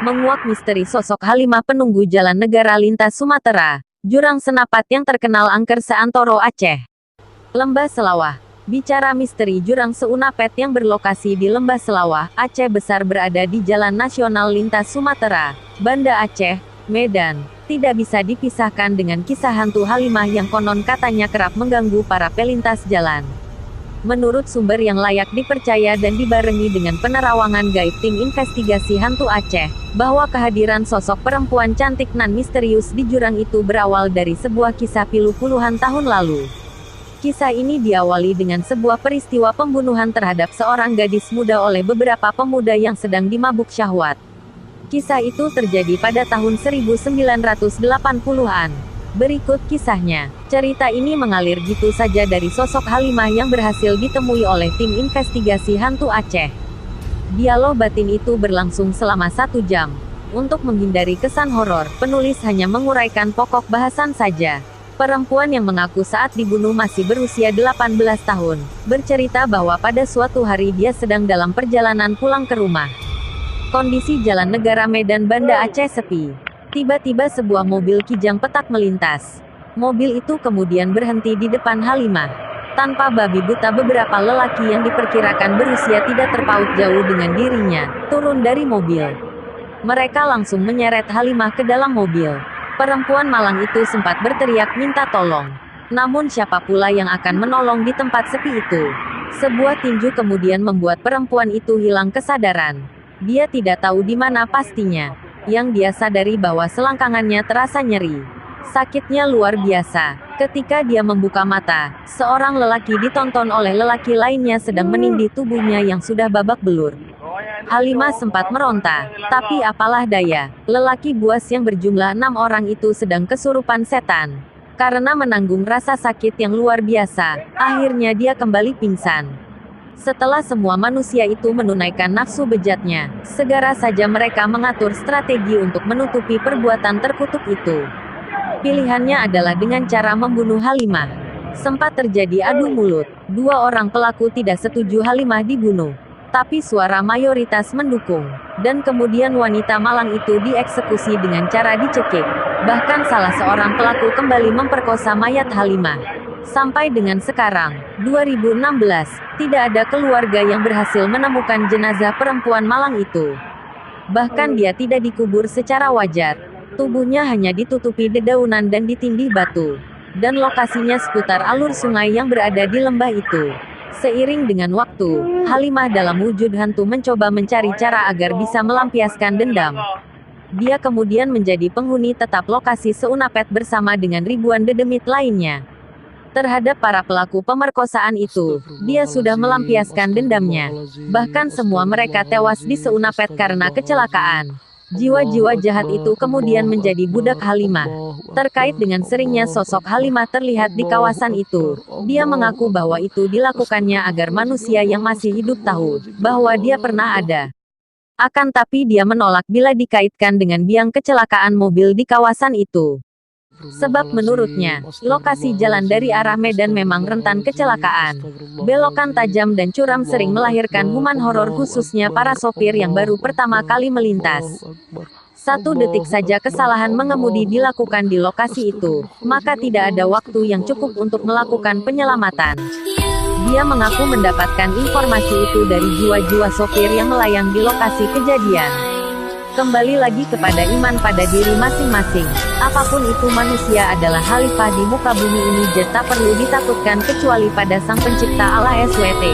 menguak misteri sosok Halimah penunggu jalan negara lintas Sumatera, jurang senapat yang terkenal angker seantero Aceh. Lembah Selawah. Bicara misteri jurang seunapet yang berlokasi di Lembah Selawah, Aceh Besar berada di Jalan Nasional Lintas Sumatera, Banda Aceh, Medan, tidak bisa dipisahkan dengan kisah hantu Halimah yang konon katanya kerap mengganggu para pelintas jalan. Menurut sumber yang layak dipercaya dan dibarengi dengan penerawangan gaib tim investigasi hantu Aceh, bahwa kehadiran sosok perempuan cantik nan misterius di jurang itu berawal dari sebuah kisah pilu puluhan tahun lalu. Kisah ini diawali dengan sebuah peristiwa pembunuhan terhadap seorang gadis muda oleh beberapa pemuda yang sedang dimabuk syahwat. Kisah itu terjadi pada tahun 1980-an. Berikut kisahnya. Cerita ini mengalir gitu saja dari sosok Halimah yang berhasil ditemui oleh tim investigasi hantu Aceh. Dialog batin itu berlangsung selama 1 jam. Untuk menghindari kesan horor, penulis hanya menguraikan pokok bahasan saja. Perempuan yang mengaku saat dibunuh masih berusia 18 tahun, bercerita bahwa pada suatu hari dia sedang dalam perjalanan pulang ke rumah. Kondisi jalan negara Medan Banda Aceh sepi. Tiba-tiba sebuah mobil kijang petak melintas. Mobil itu kemudian berhenti di depan Halimah. Tanpa babi buta beberapa lelaki yang diperkirakan berusia tidak terpaut jauh dengan dirinya, turun dari mobil. Mereka langsung menyeret Halimah ke dalam mobil. Perempuan malang itu sempat berteriak minta tolong. Namun siapa pula yang akan menolong di tempat sepi itu? Sebuah tinju kemudian membuat perempuan itu hilang kesadaran. Dia tidak tahu di mana pastinya. Yang dia sadari bahwa selangkangannya terasa nyeri. Sakitnya luar biasa. Ketika dia membuka mata, seorang lelaki ditonton oleh lelaki lainnya sedang menindih tubuhnya yang sudah babak belur. Halimah sempat meronta, tapi apalah daya, lelaki buas yang berjumlah 6 orang itu sedang kesurupan setan. Karena menanggung rasa sakit yang luar biasa, akhirnya dia kembali pingsan. Setelah semua manusia itu menunaikan nafsu bejatnya, segera saja mereka mengatur strategi untuk menutupi perbuatan terkutuk itu. Pilihannya adalah dengan cara membunuh Halimah. Sempat terjadi adu mulut, 2 orang pelaku tidak setuju Halimah dibunuh. Tapi suara mayoritas mendukung. Dan kemudian wanita malang itu dieksekusi dengan cara dicekik. Bahkan salah seorang pelaku kembali memperkosa mayat Halimah. Sampai dengan sekarang, 2016, tidak ada keluarga yang berhasil menemukan jenazah perempuan malang itu. Bahkan dia tidak dikubur secara wajar. Tubuhnya hanya ditutupi dedaunan dan ditindih batu. Dan lokasinya seputar alur sungai yang berada di lembah itu. Seiring dengan waktu, Halimah dalam wujud hantu mencoba mencari cara agar bisa melampiaskan dendam. Dia kemudian menjadi penghuni tetap lokasi seunapet bersama dengan ribuan dedemit lainnya. Terhadap para pelaku pemerkosaan itu, dia sudah melampiaskan dendamnya. Bahkan semua mereka tewas di seunapet karena kecelakaan. Jiwa-jiwa jahat itu kemudian menjadi budak Halimah. Terkait dengan seringnya sosok Halimah terlihat di kawasan itu, dia mengaku bahwa itu dilakukannya agar manusia yang masih hidup tahu bahwa dia pernah ada. Akan tapi dia menolak bila dikaitkan dengan biang kecelakaan mobil di kawasan itu. Sebab menurutnya, lokasi jalan dari arah Medan memang rentan kecelakaan. Belokan tajam dan curam sering melahirkan human horor khususnya para sopir yang baru pertama kali melintas. 1 detik saja kesalahan mengemudi dilakukan di lokasi itu, maka tidak ada waktu yang cukup untuk melakukan penyelamatan. Dia mengaku mendapatkan informasi itu dari jiwa-jiwa sopir yang melayang di lokasi kejadian. Kembali lagi kepada iman pada diri masing-masing. Apapun itu manusia adalah khalifah di muka bumi ini, tak perlu ditakutkan kecuali pada Sang Pencipta Allah SWT.